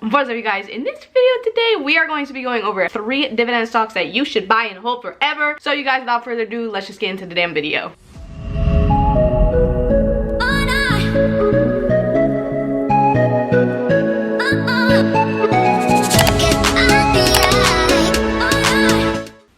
What's up, you guys? In this video today, we are going to be going over 3 dividend stocks that you should buy and hold forever. So you guys, without further ado, let's just get into the damn video.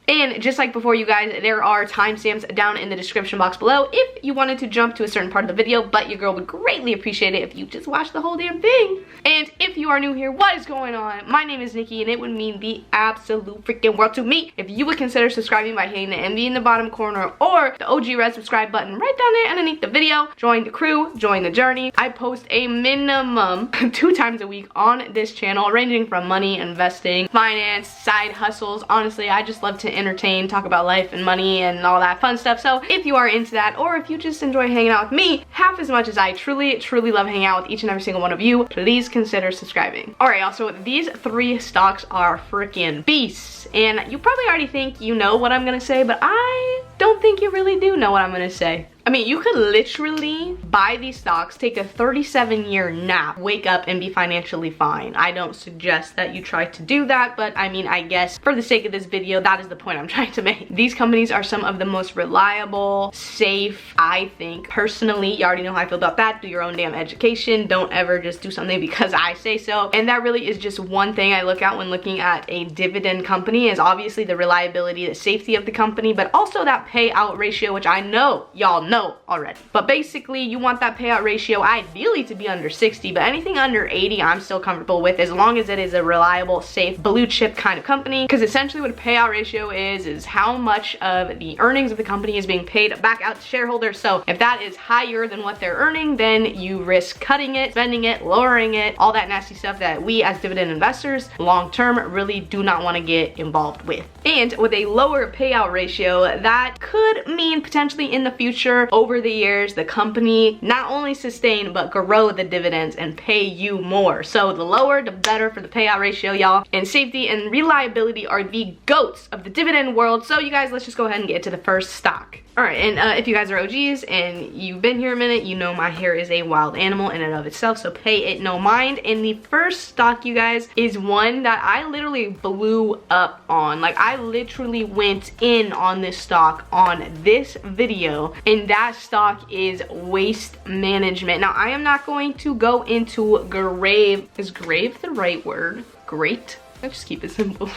And just like before, you guys, there are timestamps down in the description box below if you wanted to jump to a certain part of the video, but your girl would greatly appreciate it if you just watched the whole damn thing. And if you are new here, what is going on? My name is Nikki, and it would mean the absolute freaking world to me if you would consider subscribing by hitting the MV in the bottom corner or the OG red subscribe button right down there underneath the video. Join the crew, join the journey. I post a minimum 2 times a week on this channel, ranging from money, investing, finance, side hustles. Honestly, I just love to entertain, talk about life and money and all that fun stuff. So if you are into that, or if you just enjoy hanging out with me half as much as I truly love hanging out with each and every single one of you, please consider subscribing. All right, also, these 3 stocks are freaking beasts, and you probably already think you know what I'm gonna say, but I don't think you really do know what I'm gonna say. I mean, you could literally buy these stocks, take a 37-year nap, wake up and be financially fine. I don't suggest that you try to do that, but I mean, I guess for the sake of this video, that is the point I'm trying to make. These companies are some of the most reliable, safe, I think. Personally, you already know how I feel about that. Do your own damn education. Don't ever just do something because I say so. And that really is just one thing I look at when looking at a dividend company, is obviously the reliability, the safety of the company, but also that payout ratio, which I know y'all know already. But basically, you want that payout ratio ideally to be under 60, but anything under 80 I'm still comfortable with, as long as it is a reliable, safe, blue chip kind of company. Because essentially what a payout ratio is how much of the earnings of the company is being paid back out to shareholders. So if that is higher than what they're earning, then you risk cutting it, spending it, lowering it, all that nasty stuff that we as dividend investors long term really do not want to get involved with. And with a lower payout ratio, that could mean potentially in the future, over the years, the company not only sustain but grow the dividends and pay you more. So the lower the better for the payout ratio, y'all. And safety and reliability are the goats of the dividend world. So you guys, let's just go ahead and get to the first stock. All right, and if you guys are OGs and you've been here a minute, you know my hair is a wild animal in and of itself, so pay it no mind. And the first stock, you guys, is one that I literally blew up on. Like, I literally went in on this stock on this video, and that stock is Waste Management. Now, I am not going to go into is grave the right word? Great? Let's just keep it simple.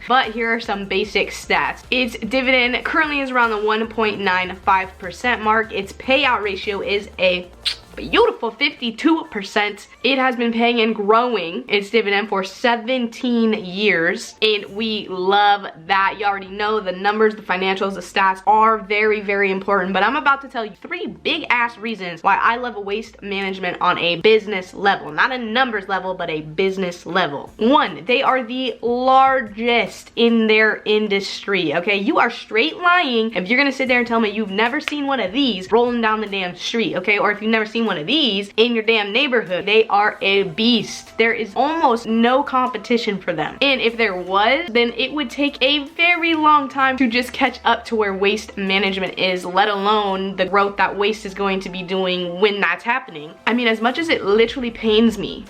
But here are some basic stats. Its dividend currently is around the 1.95% mark. Its payout ratio is a beautiful 52%. It has been paying and growing its dividend for 17 years, and we love that. You already know the numbers, the financials, the stats are very important, but I'm about to tell you 3 big ass reasons why I love Waste Management on a business level. Not a numbers level, but a business level. 1, they are the largest in their industry, okay? You are straight lying if you're gonna sit there and tell me you've never seen one of these rolling down the damn street, okay? Or if you've never seen one of these in your damn neighborhood. They are a beast. There is almost no competition for them. And if there was, then it would take a very long time to just catch up to where Waste Management is, let alone the growth that Waste is going to be doing when that's happening. I mean, as much as it literally pains me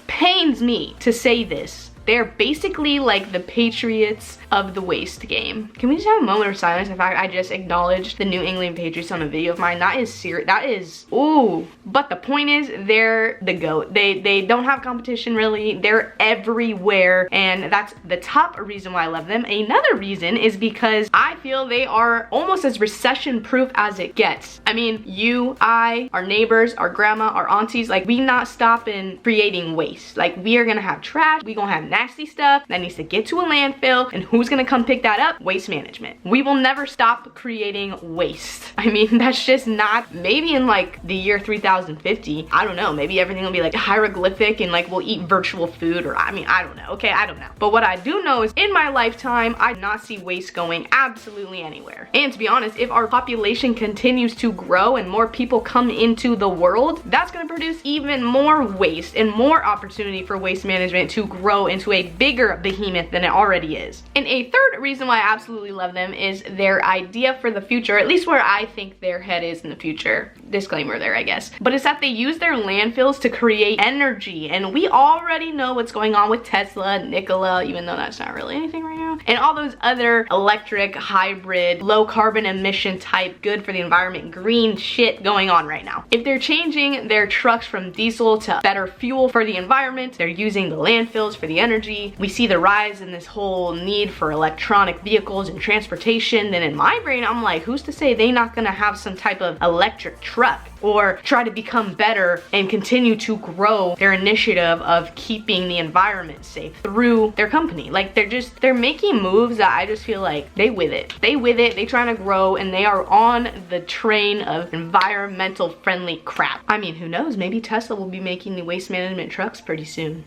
to say this, they're basically like the Patriots of the waste game. Can we just have a moment of silence? In fact, I just acknowledged the New England Patriots on a video of mine. That is serious. That is, ooh. But the point is, they're the GOAT. They don't have competition really. They're everywhere, and that's the top reason why I love them. Another reason is because I feel they are almost as recession proof as it gets. I mean, you, I, our neighbors, our grandma, our aunties, like, we not stopping creating waste. Like, we are gonna have trash, we gonna have nasty stuff that needs to get to a landfill, and who's gonna come pick that up? Waste Management. We will never stop creating waste. I mean, that's just not, maybe in like the year 3050, I don't know, maybe everything will be like hieroglyphic and like we'll eat virtual food, or I mean, I don't know, okay, I don't know. But what I do know is in my lifetime, I do not see waste going absolutely anywhere. And to be honest, if our population continues to grow and more people come into the world, that's gonna produce even more waste and more opportunity for Waste Management to grow and into a bigger behemoth than it already is. And a third reason why I absolutely love them is their idea for the future, at least where I think their head is in the future. Disclaimer there, I guess. But it's that they use their landfills to create energy, and we already know what's going on with Tesla, Nikola, even though that's not really anything right now, and all those other electric, hybrid, low carbon emission type, good for the environment, green shit going on right now. If they're changing their trucks from diesel to better fuel for the environment, they're using the landfills for the energy, we see the rise in this whole need for electronic vehicles and transportation, then in my brain I'm like, who's to say they're not gonna have some type of electric truck or try to become better and continue to grow their initiative of keeping the environment safe through their company. Like they're making moves that I just feel like they with it. They trying to grow, and they are on the train of environmental friendly crap. I mean, who knows, maybe Tesla will be making the waste management trucks pretty soon.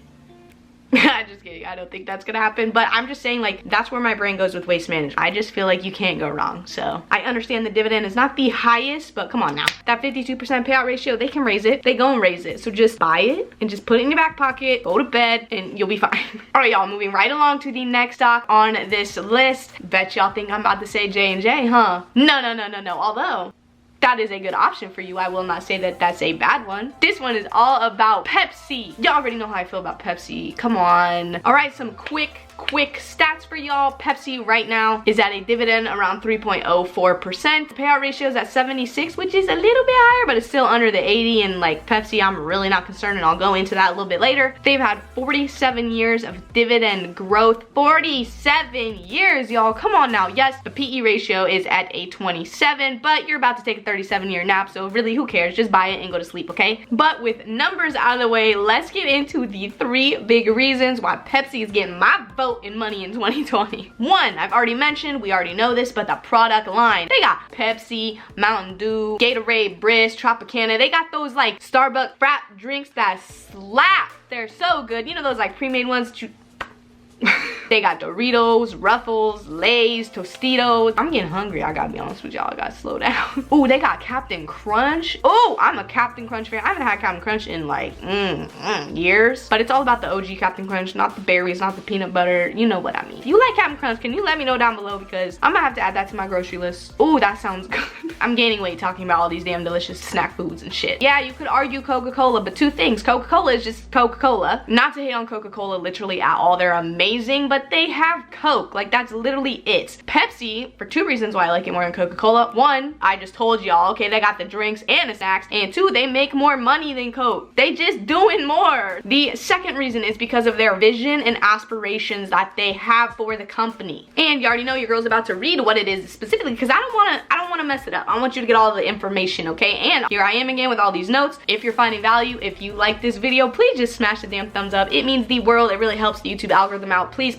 I'm just kidding, I don't think that's gonna happen, but I'm just saying, like, that's where my brain goes with waste management. I just feel like you can't go wrong. So I understand the dividend is not the highest, but come on now, that 52% payout ratio, they can raise it, they go and raise it. So just buy it and just put it in your back pocket, go to bed, and you'll be fine. All right, y'all, moving right along to the next stock on this list. Bet y'all think I'm about to say J&J, huh? No, although that is a good option for you, I will not say that that's a bad one. This one is all about Pepsi. Y'all already know how I feel about Pepsi. Come on. All right, some quick stats for y'all. Pepsi right now is at a dividend around 3.04%. The payout ratio is at 76, which is a little bit higher, but it's still under the 80. And like Pepsi, I'm really not concerned, and I'll go into that a little bit later. They've had 47 years of dividend growth. 47 years, y'all. Come on now. Yes, the PE ratio is at a 27, but you're about to take a 37-year nap, so really, who cares? Just buy it and go to sleep, okay? But with numbers out of the way, let's get into the 3 big reasons why Pepsi is getting my vote in money in 2020. One, I've already mentioned, we already know this, but the product line. They got Pepsi, Mountain Dew, Gatorade, Brisk, Tropicana. They got those like Starbucks frat drinks that slap. They're so good. You know those like pre-made ones that you they got Doritos, Ruffles, Lay's, Tostitos. I'm getting hungry, I gotta be honest with y'all. I gotta slow down. Oh, they got Captain Crunch. Oh, I'm a Captain Crunch fan. I haven't had Captain Crunch in like years. But it's all about the OG Captain Crunch, not the berries, not the peanut butter. You know what I mean. If you like Captain Crunch, can you let me know down below, because I'm gonna have to add that to my grocery list. Oh, that sounds good. I'm gaining weight talking about all these damn delicious snack foods and shit. Yeah, you could argue Coca-Cola, but 2 things. Coca-Cola is just Coca-Cola. Not to hate on Coca-Cola literally at all. They're amazing, but they have Coke. Like, that's literally it. Pepsi, for 2 reasons why I like it more than Coca-Cola. 1, I just told y'all, okay, they got the drinks and the snacks. And 2, they make more money than Coke. They just doing more. The second reason is because of their vision and aspirations that they have for the company. And you already know your girl's about to read what it is specifically, because I don't want to mess it up. I want you to get all the information, okay? And here I am again with all these notes. If you're finding value, if you like this video, please just smash the damn thumbs up. It means the world. It really helps the YouTube algorithm out. Please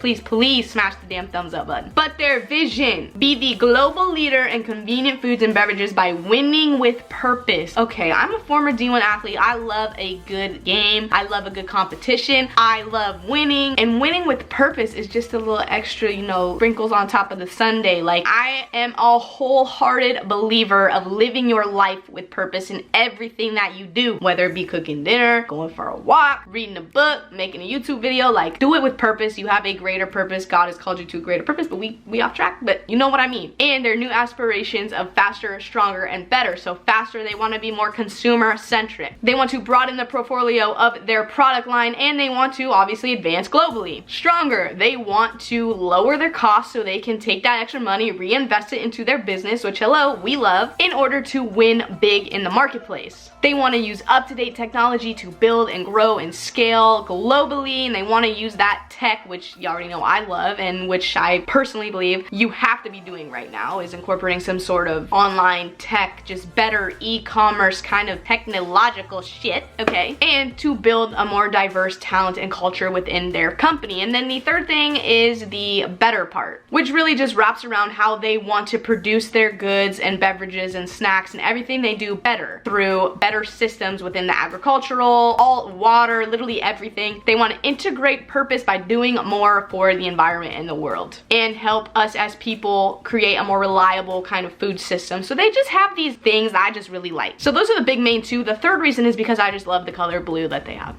smash the damn thumbs up button. But their vision, be the global leader in convenient foods and beverages by winning with purpose. Okay, I'm a former D1 athlete. I love a good game. I love a good competition. I love winning, and winning with purpose is just a little extra, you know, sprinkles on top of the sundae. Like, I am a wholehearted believer of living your life with purpose in everything that you do, whether it be cooking dinner, going for a walk, reading a book, making a YouTube video. Like, do it with purpose. You have a greater purpose. God has called you to a greater purpose, but we off track, but you know what I mean. And their new aspirations of faster, stronger, and better. So faster, they want to be more consumer centric. They want to broaden the portfolio of their product line, and they want to obviously advance globally. Stronger, they want to lower their costs so they can take that extra money, reinvest it into their business, which hello, we love, in order to win big in the marketplace. They want to use up-to-date technology to build and grow and scale globally, and they want to use that tech, which you already know I love, and which I personally believe you have to be doing right now, is incorporating some sort of online tech, just better e-commerce kind of technological shit, okay? And to build a more diverse talent and culture within their company. And then the third thing is the better part, which really just wraps around how they want to produce their goods and beverages and snacks and everything they do better through better systems within the agricultural, all water, literally everything. They want to integrate purpose by doing more for the environment and the world, and help us as people create a more reliable kind of food system. So they just have these things that I just really like. So those are the big main 2. The third reason is because I just love the color blue that they have.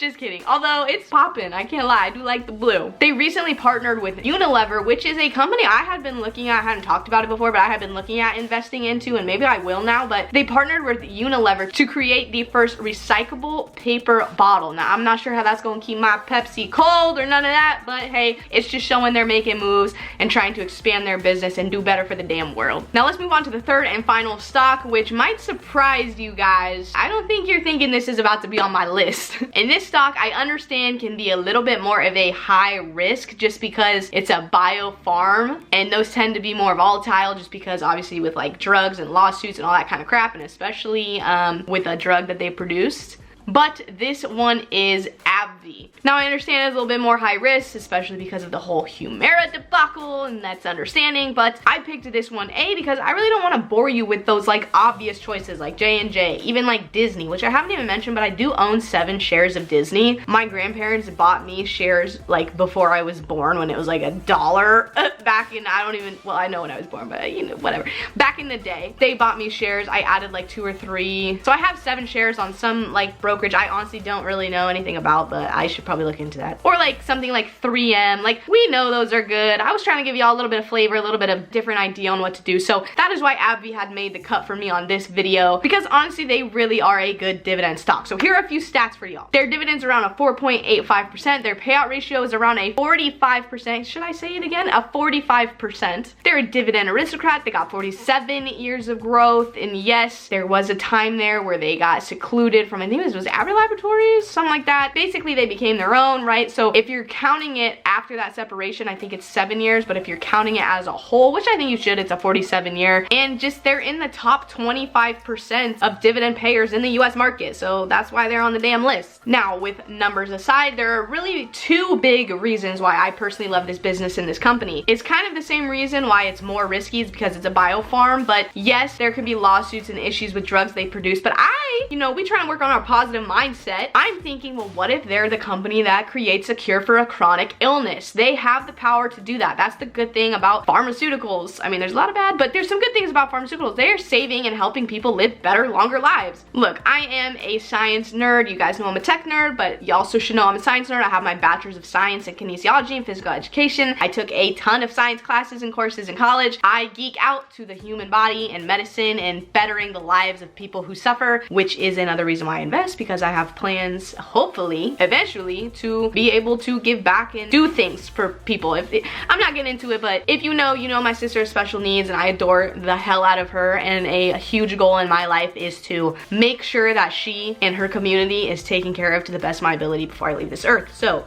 Just kidding. Although it's poppin', I can't lie, I do like the blue. They recently partnered with Unilever, which is a company I had been looking at. I hadn't talked about it before, but I had been looking at investing into, and maybe I will now. But they partnered with Unilever to create the first recyclable paper bottle. Now, I'm not sure how that's gonna keep my Pepsi cold or none of that, but hey, it's just showing they're making moves and trying to expand their business and do better for the damn world. Now let's move on to the third and final stock, which might surprise you guys. I don't think you're thinking this is about to be on my list. And this stock, I understand, can be a little bit more of a high risk just because it's a bio farm, and those tend to be more volatile just because obviously with like drugs and lawsuits and all that kind of crap, and especially with a drug that they produced. But this one is AbbVie. Now I understand it's a little bit more high risk, especially because of the whole Humira debacle, and that's understanding, but I picked this one because I really don't want to bore you with those like obvious choices like J&J, even like Disney, which I haven't even mentioned, but I do own 7 shares of Disney. My grandparents bought me shares like before I was born when it was like $1 back in, I know when I was born, but you know, whatever. Back in the day, they bought me shares. I added like 2 or 3. So I have 7 shares on some like brokerage I honestly don't really know anything about, but I should probably look into that. Or like something like 3M, like we know those are good. I was trying to give y'all a little bit of flavor, a little bit of different idea on what to do. So that is why AbbVie had made the cut for me on this video, because honestly they really are a good dividend stock. So here are a few stats for y'all. Their dividend's around a 4.85%. Their payout ratio is around a 45%. Should I say it again? A 45%. They're a dividend aristocrat. They got 47 years of growth, and yes, there was a time there where they got secluded from, I think it was Abbott Laboratories, something like that. Basically, they became their own, right? So if you're counting it after that separation, I think it's 7 years, but if you're counting it as a whole, which I think you should, it's a 47 year, and just they're in the top 25% of dividend payers in the US market, so that's why they're on the damn list. Now, with numbers aside, there are really 2 big reasons why I personally love this business and this company. It's kind of the same reason why it's more risky, is because it's a biofarm, but yes, there can be lawsuits and issues with drugs they produce, but we try and work on our positive mindset. I'm thinking, well, what if they're the company that creates a cure for a chronic illness? They have the power to do that. That's the good thing about pharmaceuticals. I mean, there's a lot of bad, but there's some good things about pharmaceuticals. They are saving and helping people live better, longer lives. Look, I am a science nerd. You guys know I'm a tech nerd, but you also should know I'm a science nerd. I have my bachelor's of science in kinesiology and physical education. I took a ton of science classes and courses in college. I geek out to the human body and medicine and bettering the lives of people who suffer, which is another reason why I invest, because I have plans, hopefully, eventually, to be able to give back and do things for people. I'm not getting into it, but if you know my sister has special needs, and I adore the hell out of her, and a huge goal in my life is to make sure that she and her community is taken care of to the best of my ability before I leave this earth. So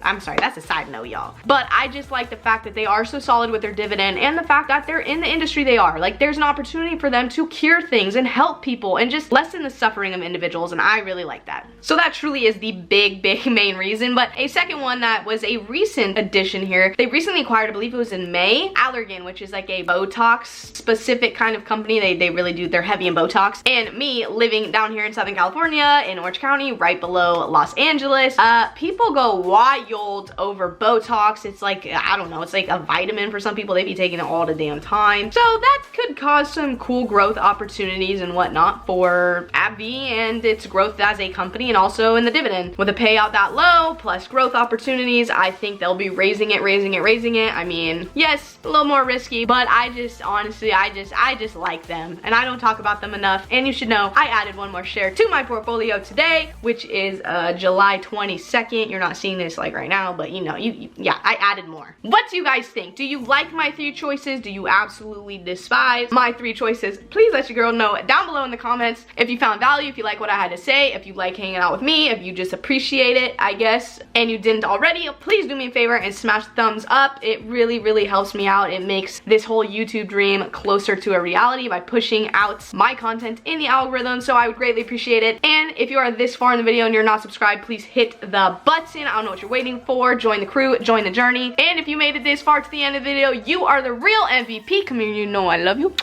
I'm sorry, that's a side note, y'all. But I just like the fact that they are so solid with their dividend, and the fact that they're in the industry they are. Like, there's an opportunity for them to cure things and help people and just lessen the suffering of individuals, and I really like that. So that truly is the big main reason. But a second one that was a recent addition here, they recently acquired, I believe it was in May, Allergan, which is like a Botox specific kind of company. They really do, they're heavy in Botox. And me living down here in Southern California, in Orange County, right below Los Angeles, people go wild over Botox. It's like, I don't know, it's like a vitamin for some people. They be taking it all the damn time. So that could cause some cool growth opportunities and whatnot for AbbVie and its growth as a company, and also in the dividend. With a payout that low, plus growth opportunities, I think they'll be raising it. I mean, yes, a little more risky, but I just, honestly, I just like them, and I don't talk about them enough. And you should know, I added one more share to my portfolio today, which is July 22nd. You're not seeing this like right now, but yeah, I added more. What do you guys think? Do you like my 3 choices? Do you absolutely despise my 3 choices? Please let your girl know down below in the comments if you found value, if you like what I had to say, if you like hanging out with me, if you just appreciate it, I guess, and you didn't already, please do me a favor and smash the thumbs up. It really helps me out. It makes this whole YouTube dream closer to a reality by pushing out my content in the algorithm, so I would greatly appreciate it. And if you are this far in the video and you're not subscribed, please hit the button. I don't know what you're waiting for. Join the crew, join the journey. And if you made it this far to the end of the video, you are the real MVP. Come here, you know I love you.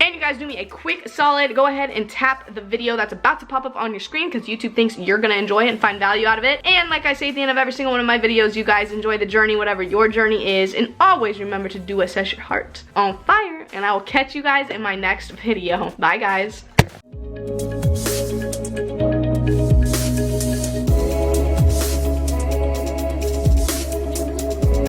And you guys do me a quick solid, go ahead and tap the video that's about to pop up on your screen, because YouTube thinks you're gonna enjoy it and find value out of it. And like I say at the end of every single one of my videos, you guys enjoy the journey, whatever your journey is, and always remember to do what sets your heart on fire. And I will catch you guys in my next video. Bye guys.